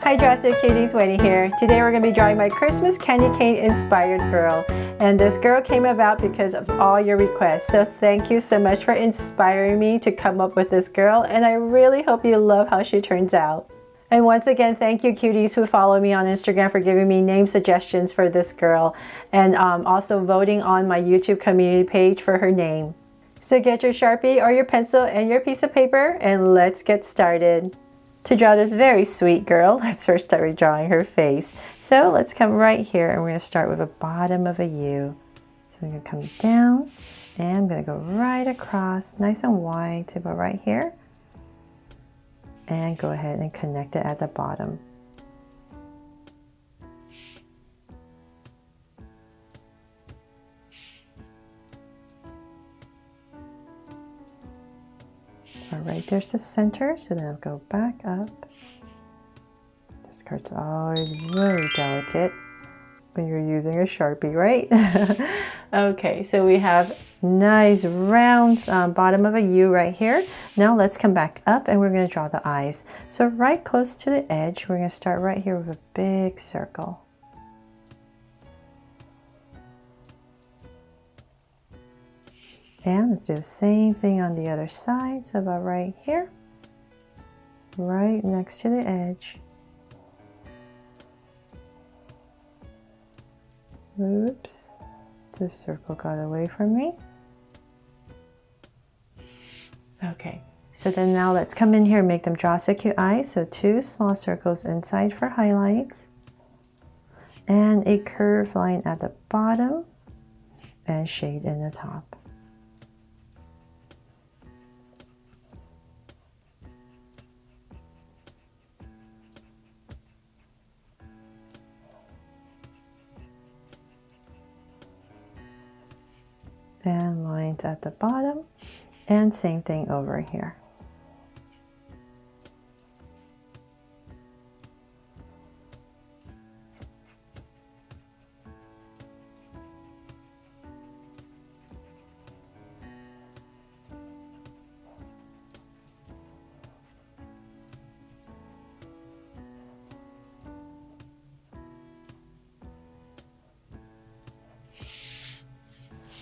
Hi Drastic Cuties, Wendy here. Today we're going to be drawing my Christmas candy cane inspired girl. And this girl came about because of all your requests. So thank you so much for inspiring me to come up with this girl. And I really hope you love how she turns out. And once again, thank you cuties who follow me on Instagram for giving me name suggestions for this girl. And also voting on my YouTube community page for her name. So get your Sharpie or your pencil and your piece of paper and let's get started. To draw this very sweet girl, let's first start with drawing her face. So let's come right here and we're going to start with the bottom of a U. So I'm going to come down and I'm going to go right across, nice and wide to about right here. And go ahead and connect it at the bottom. Right there's the center, so then I'll go back up. This card's always very delicate when you're using a Sharpie, right? Okay, so we have nice round bottom of a U right here. Now let's come back up and we're going to draw the eyes. So right close to the edge, we're going to start right here with a big circle. And let's do the same thing on the other side, so about right here, right next to the edge. Oops, the circle got away from me. Okay, so then now let's come in here and make them draw so cute eyes. So two small circles inside for highlights, and a curved line at the bottom, and shade in the top. And lines at the bottom, and same thing over here.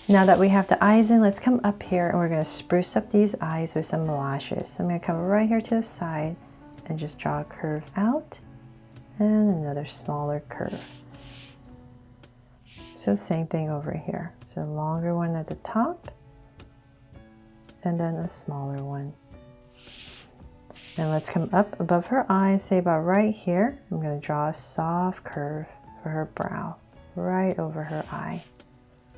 Now that we have the eyes in, let's come up here and we're going to spruce up these eyes with some lashes. So I'm going to come right here to the side and just draw a curve out and another smaller curve. So same thing over here. So a longer one at the top and then a smaller one. And let's come up above her eyes, say about right here. I'm going to draw a soft curve for her brow, right over her eye.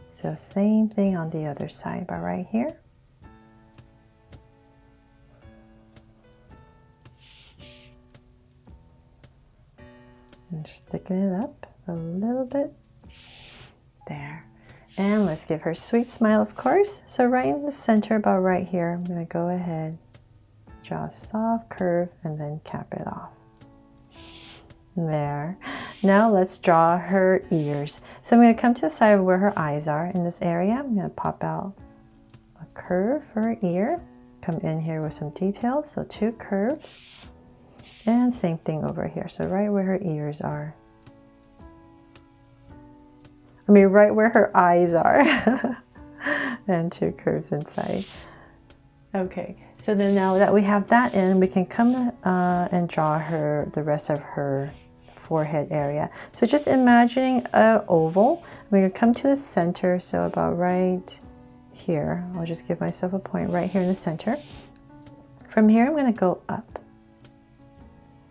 So same thing on the other side, about right here. And just sticking it up a little bit. There. And let's give her a sweet smile, of course. So right in the center, about right here, I'm going to go ahead, draw a soft curve, and then cap it off. There. Now let's draw her ears. So I'm going to come to the side of where her eyes are in this area. I'm going to pop out a curve for her ear. Come in here with some details. So two curves. And same thing over here. So right where her ears are. I mean, right where her eyes are. And two curves inside. Okay, so then now that we have that in, we can come and draw her, the rest of her forehead area. So just imagining an oval. I'm going to come to the center, so about right here. I'll just give myself a point right here in the center. From here, I'm going to go up.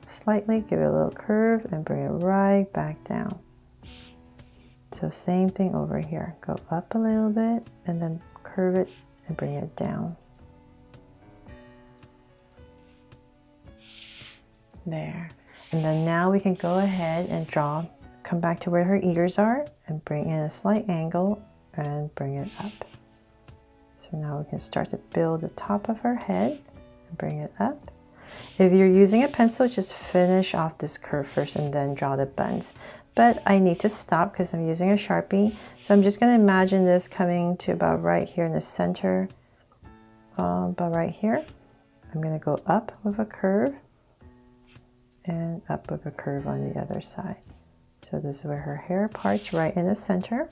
Slightly, give it a little curve and bring it right back down. So same thing over here. Go up a little bit and then curve it and bring it down. There. And then now we can go ahead and draw, come back to where her ears are and bring in a slight angle and bring it up. So now we can start to build the top of her head and bring it up. If you're using a pencil, just finish off this curve first and then draw the buns. But I need to stop because I'm using a Sharpie. So I'm just going to imagine this coming to about right here in the center, about right here. I'm going to go up with a curve and up with a curve on the other side. So this is where her hair parts, right in the center.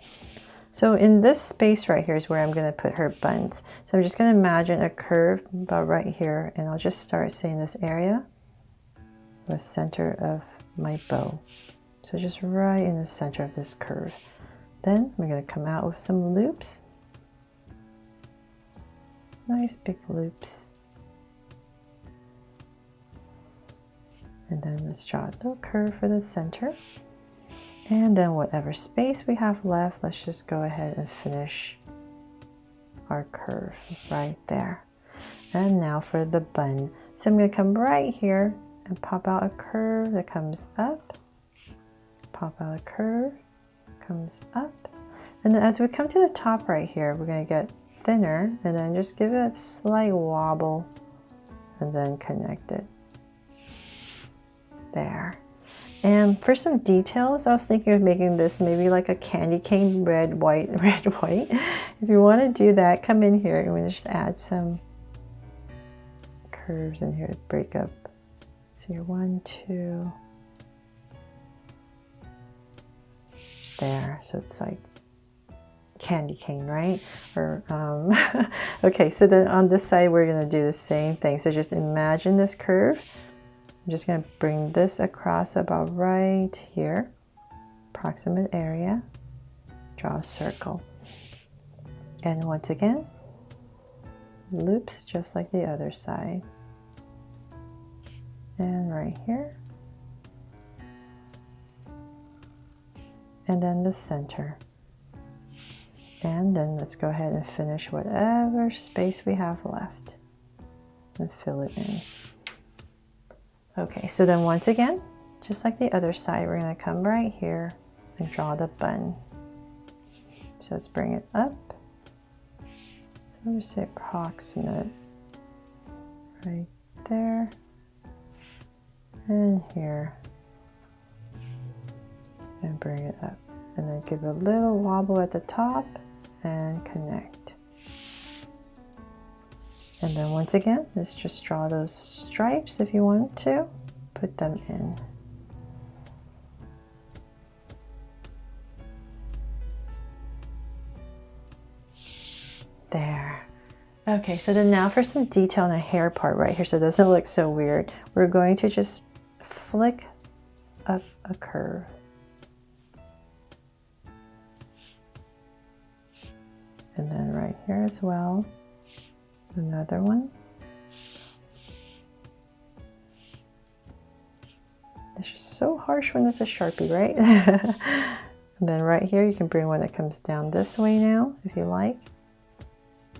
So in this space right here is where I'm going to put her buns. So I'm just going to imagine a curve about right here, and I'll just start saying this area, the center of my bow. So just right in the center of this curve. Then we're going to come out with some loops. Nice big loops. And then let's draw a little curve for the center. And then whatever space we have left, let's just go ahead and finish our curve right there. And now for the bun. So I'm going to come right here and pop out a curve that comes up. Pop out a curve, comes up. And then as we come to the top right here, we're going to get thinner and then just give it a slight wobble and then connect it. There. And for some details, I was thinking of making this maybe like a candy cane, red, white, red, white. If you want to do that, come in here and we'll just add some curves in here to break up. So you're 1, 2. There. So it's like candy cane, right? Or okay, so then on this side, we're going to do the same thing. So just imagine this curve. I'm just going to bring this across about right here, approximate area, draw a circle. And once again, loops just like the other side. And right here. And then the center. And then let's go ahead and finish whatever space we have left and fill it in. Okay, so then once again, just like the other side, we're going to come right here and draw the bun. So let's bring it up. So I'll just say approximate right there and here, and bring it up. And then give a little wobble at the top and connect. And then once again, let's just draw those stripes if you want to. Put them in. There. Okay, so then now for some detail on the hair part right here so it doesn't look so weird. We're going to just flick up a curve. And then right here as well. Another one. It's just so harsh when it's a Sharpie, right? And then right here, you can bring one that comes down this way now, if you like.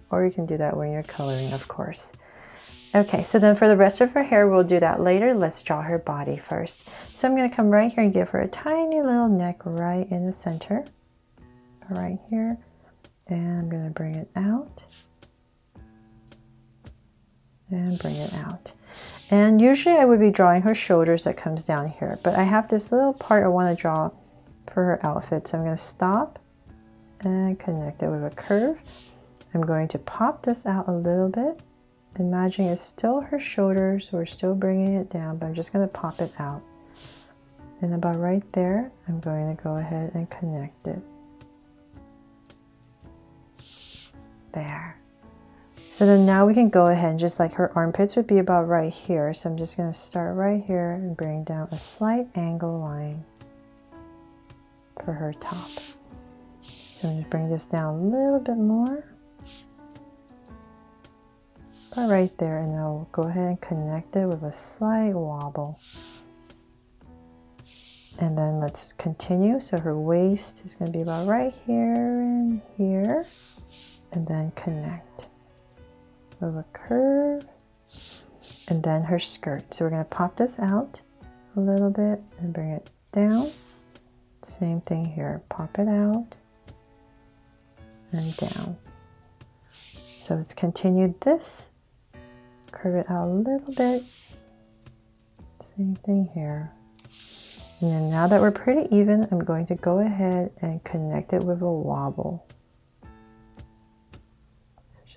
Or you can do that when you're coloring, of course. Okay, so then for the rest of her hair, we'll do that later. Let's draw her body first. So I'm going to come right here and give her a tiny little neck right in the center. Right here. And I'm going to bring it out. And bring it out. And usually I would be drawing her shoulders that comes down here, but I have this little part I want to draw for her outfit. So I'm going to stop and connect it with a curve. I'm going to pop this out a little bit. Imagine it's still her shoulders. We're still bringing it down, but I'm just going to pop it out. And about right there, I'm going to go ahead and connect it. There. So then now we can go ahead and just like her armpits would be about right here. So I'm just going to start right here and bring down a slight angle line for her top. So I'm going to bring this down a little bit more. About right there, and I'll go ahead and connect it with a slight wobble. And then let's continue. So her waist is going to be about right here and here. And then connect. With a curve, and then her skirt. So we're going to pop this out a little bit and bring it down. Same thing here, pop it out and down. So let's continue this, curve it out a little bit. Same thing here. And then now that we're pretty even, I'm going to go ahead and connect it with a wobble.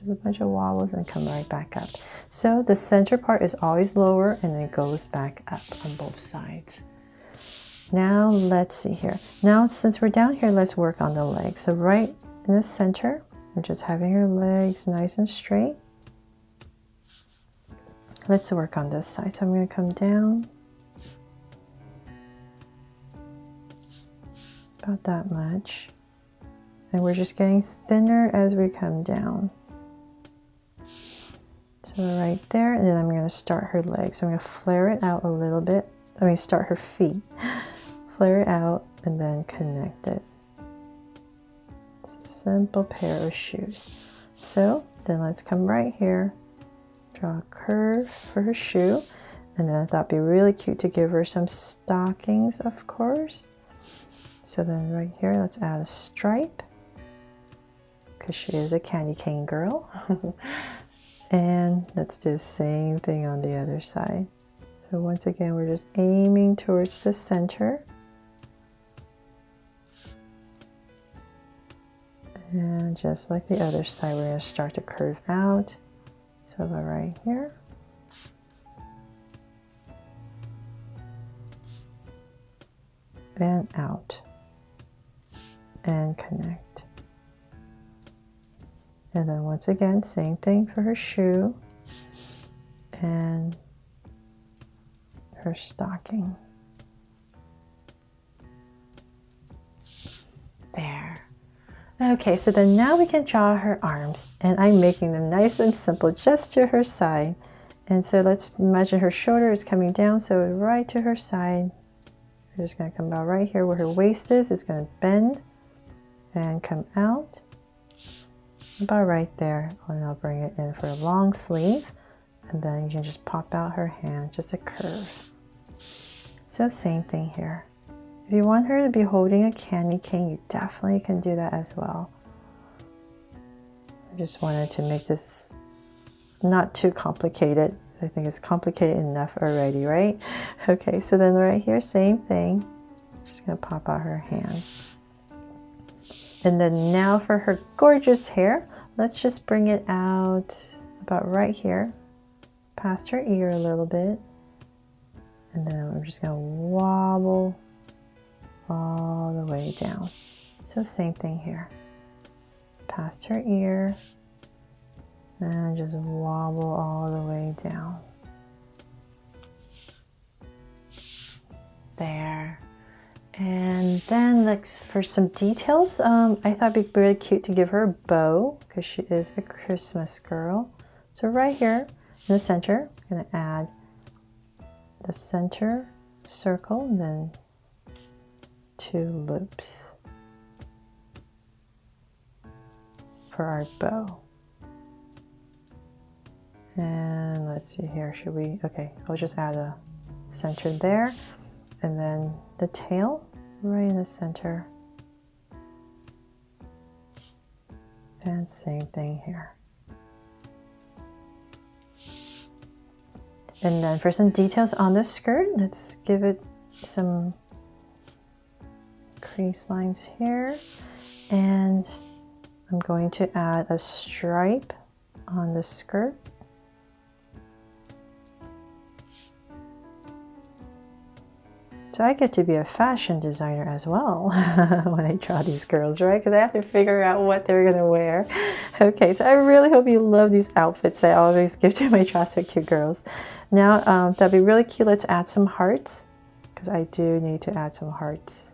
just a bunch of wobbles and come right back up. So the center part is always lower and then goes back up on both sides. Now let's see here. Now since we're down here, let's work on the legs. So right in the center, we're just having her legs nice and straight. Let's work on this side. So I'm going to come down about that much. And we're just getting thinner as we come down. So right there, and then I'm going to start her legs. So I'm going to flare it out a little bit. I mean, start her feet. Flare it out and then connect it. It's a simple pair of shoes. So then let's come right here, draw a curve for her shoe. And then I thought it'd be really cute to give her some stockings, of course. So then right here, let's add a stripe, because she is a candy cane girl. And let's do the same thing on the other side. So once again, we're just aiming towards the center. And just like the other side, we're going to start to curve out. So about right here. And out. And connect. And then once again, same thing for her shoe and her stocking. There. Okay, so then now we can draw her arms, and I'm making them nice and simple just to her side. And so let's imagine her shoulder is coming down, so right to her side. We're just going to come about right here where her waist is. It's going to bend and come out. About right there, and I'll bring it in for a long sleeve, and then you can just pop out her hand, just a curve. So same thing here. If you want her to be holding a candy cane, you definitely can do that as well. I just wanted to make this not too complicated. I think it's complicated enough already, right? Okay, so then right here, same thing. Just gonna pop out her hand. And then now for her gorgeous hair, let's just bring it out about right here, past her ear a little bit. And then we're just gonna wobble all the way down. So same thing here, past her ear, and just wobble all the way down. There. And then let's, for some details, I thought it'd be really cute to give her a bow, because she is a Christmas girl. So right here in the center, I'm going to add the center circle and then 2 loops for our bow. And let's see here, should we, okay, I'll just add a center there, and then the tail right in the center, and same thing here. And then for some details on the skirt, let's give it some crease lines here, and I'm going to add a stripe on the skirt. So I get to be a fashion designer as well when I draw these girls, right? Because I have to figure out what they're gonna wear. Okay, so I really hope you love these outfits I always give to my Draw So Cute girls. Now, that'd be really cute. Let's add some hearts, because I do need to add some hearts.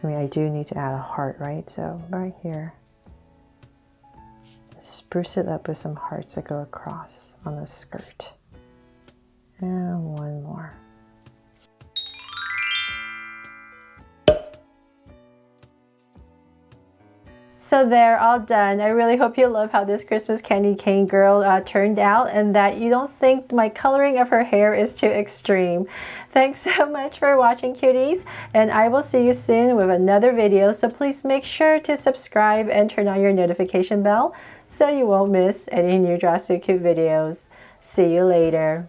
I mean, I do need to add a heart, right? So right here, spruce it up with some hearts that go across on the skirt. And one more. So they're all done. I really hope you love how this Christmas candy cane girl turned out, and that you don't think my coloring of her hair is too extreme. Thanks so much for watching, cuties, and I will see you soon with another video. So please make sure to subscribe and turn on your notification bell so you won't miss any new Draw So Cute videos. See you later.